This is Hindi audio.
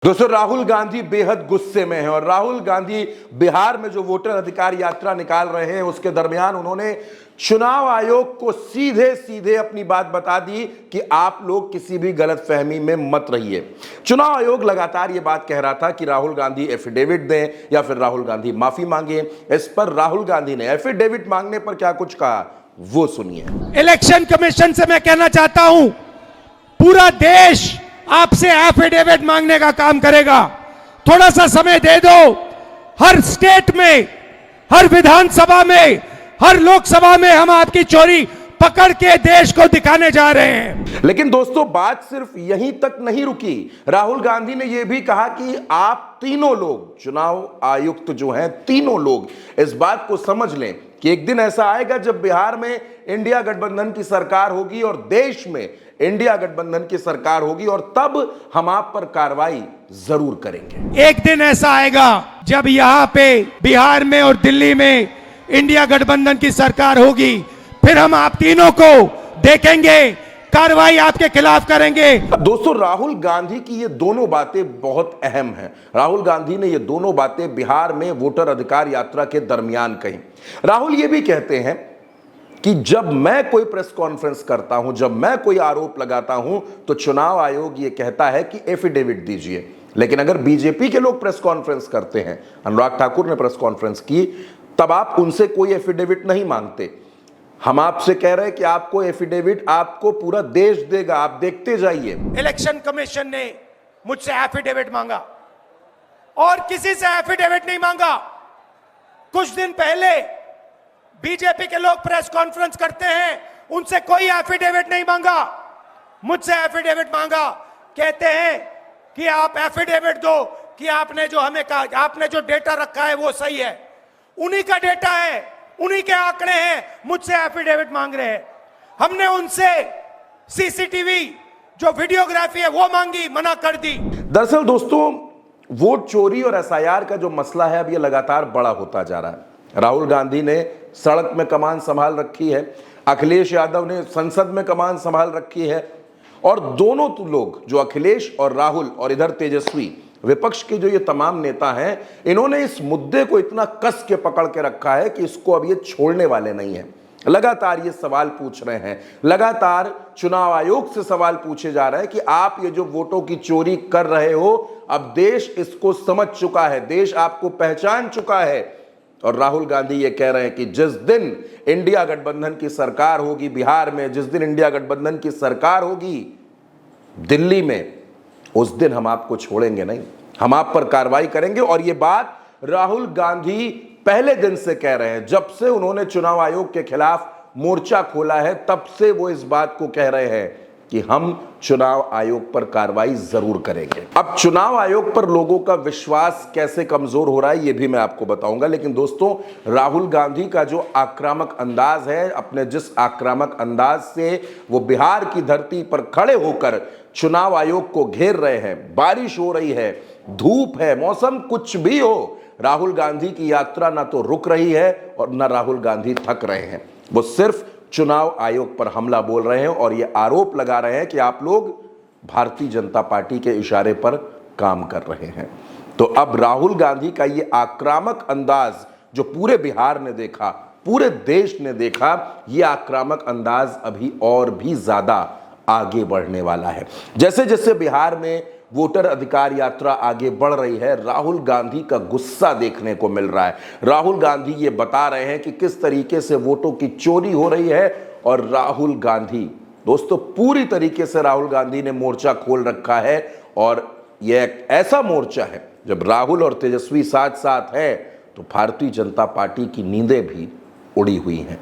दोस्तों, राहुल गांधी बेहद गुस्से में हैं और राहुल गांधी बिहार में जो वोटर अधिकार यात्रा निकाल रहे हैं उसके दरमियान उन्होंने चुनाव आयोग को सीधे सीधे अपनी बात बता दी कि आप लोग किसी भी गलतफहमी में मत रहिए। चुनाव आयोग लगातार यह बात कह रहा था कि राहुल गांधी एफिडेविट दें या फिर राहुल गांधी माफी मांगे। इस पर राहुल गांधी ने एफिडेविट मांगने पर क्या कुछ कहा, वो सुनिए। इलेक्शन कमीशन से मैं कहना चाहता हूं, पूरा देश आपसे एफिडेविट मांगने का काम करेगा। थोड़ा सा समय दे दो। हर स्टेट में, हर विधानसभा में, हर लोकसभा में हम आपकी चोरी पकड़ के देश को दिखाने जा रहे हैं। लेकिन दोस्तों, बात सिर्फ यहीं तक नहीं रुकी। राहुल गांधी ने यह भी कहा कि आप तीनों लोग, चुनाव आयुक्त जो हैं, तीनों लोग इस बात को समझ लें कि एक दिन ऐसा आएगा जब बिहार में इंडिया गठबंधन की सरकार होगी और देश में इंडिया गठबंधन की सरकार होगी और तब हम आप पर कार्रवाई जरूर करेंगे। एक दिन ऐसा आएगा जब यहां पे बिहार में और दिल्ली में इंडिया गठबंधन की सरकार होगी, फिर हम आप तीनों को देखेंगे, कार्रवाई आपके खिलाफ करेंगे। दोस्तों, राहुल गांधी की ये दोनों बातें बहुत अहम हैं। राहुल गांधी ने ये दोनों बातें बिहार में वोटर अधिकार यात्रा के दरमियान कही। राहुल ये भी कहते हैं कि जब मैं कोई प्रेस कॉन्फ्रेंस करता हूं, जब मैं कोई आरोप लगाता हूं, तो चुनाव आयोग ये कहता है कि एफिडेविट दीजिए। लेकिन अगर बीजेपी के लोग प्रेस कॉन्फ्रेंस करते हैं, अनुराग ठाकुर ने प्रेस कॉन्फ्रेंस की, तब आप उनसे कोई एफिडेविट नहीं मांगते। हम आपसे कह रहे हैं कि आपको एफिडेविट आपको पूरा देश देगा, आप देखते जाइए। इलेक्शन कमीशन ने मुझसे एफिडेविट मांगा और किसी से एफिडेविट नहीं मांगा। कुछ दिन पहले बीजेपी के लोग प्रेस कॉन्फ्रेंस करते हैं, उनसे कोई एफिडेविट नहीं मांगा, मुझसे एफिडेविट मांगा। कहते हैं कि आप एफिडेविट दो कि आपने जो हमें कहा, आपने जो डेटा रखा है वो सही है। उन्हीं का डेटा है, उन्हीं के आंकड़े हैं, मुझसे एफिडेविट मांग रहे हैं। हमने उनसे सीसीटीवी जो वीडियोग्राफी है वो मांगी, मना कर दी। दरअसल दोस्तों, वोट चोरी और एसआईआर का जो मसला है अब ये लगातार बड़ा होता जा रहा है। राहुल गांधी ने सड़क में कमान संभाल रखी है, अखिलेश यादव ने संसद में कमान संभाल रखी है, और दोनों लोग, जो अखिलेश और राहुल और इधर तेजस्वी, विपक्ष के जो ये तमाम नेता हैं, इन्होंने इस मुद्दे को इतना कस के पकड़ के रखा है कि इसको अब ये छोड़ने वाले नहीं हैं। लगातार ये सवाल पूछ रहे हैं, लगातार चुनाव आयोग से सवाल पूछे जा रहे हैं कि आप ये जो वोटों की चोरी कर रहे हो, अब देश इसको समझ चुका है, देश आपको पहचान चुका है। और राहुल गांधी ये कह रहे हैं कि जिस दिन इंडिया गठबंधन की सरकार होगी बिहार में, जिस दिन इंडिया गठबंधन की सरकार होगी दिल्ली में, उस दिन हम आपको छोड़ेंगे नहीं, हम आप पर कार्रवाई करेंगे। और ये बात राहुल गांधी पहले दिन से कह रहे हैं। जब से उन्होंने चुनाव आयोग के खिलाफ मोर्चा खोला है, तब से वो इस बात को कह रहे हैं कि हम चुनाव आयोग पर कार्रवाई जरूर करेंगे। अब चुनाव आयोग पर लोगों का विश्वास कैसे कमजोर हो रहा है ये भी मैं आपको बताऊंगा। लेकिन दोस्तों, राहुल गांधी का जो आक्रामक अंदाज है, अपने जिस आक्रामक अंदाज से वो बिहार की धरती पर खड़े होकर चुनाव आयोग को घेर रहे हैं, बारिश हो रही है, धूप है, मौसम कुछ भी हो, राहुल गांधी की यात्रा ना तो रुक रही है और ना राहुल गांधी थक रहे हैं। वो सिर्फ चुनाव आयोग पर हमला बोल रहे हैं और ये आरोप लगा रहे हैं कि आप लोग भारतीय जनता पार्टी के इशारे पर काम कर रहे हैं। तो अब राहुल गांधी का ये आक्रामक अंदाज जो पूरे बिहार ने देखा, पूरे देश ने देखा, ये आक्रामक अंदाज अभी और भी ज्यादा आगे बढ़ने वाला है। जैसे जैसे बिहार में वोटर अधिकार यात्रा आगे बढ़ रही है, राहुल गांधी का गुस्सा देखने को मिल रहा है। राहुल गांधी ये बता रहे हैं कि किस तरीके से वोटों की चोरी हो रही है। और राहुल गांधी, दोस्तों, पूरी तरीके से राहुल गांधी ने मोर्चा खोल रखा है। और यह एक ऐसा मोर्चा है, जब राहुल और तेजस्वी साथ साथ है तो भारतीय जनता पार्टी की नींदें भी उड़ी हुई हैं।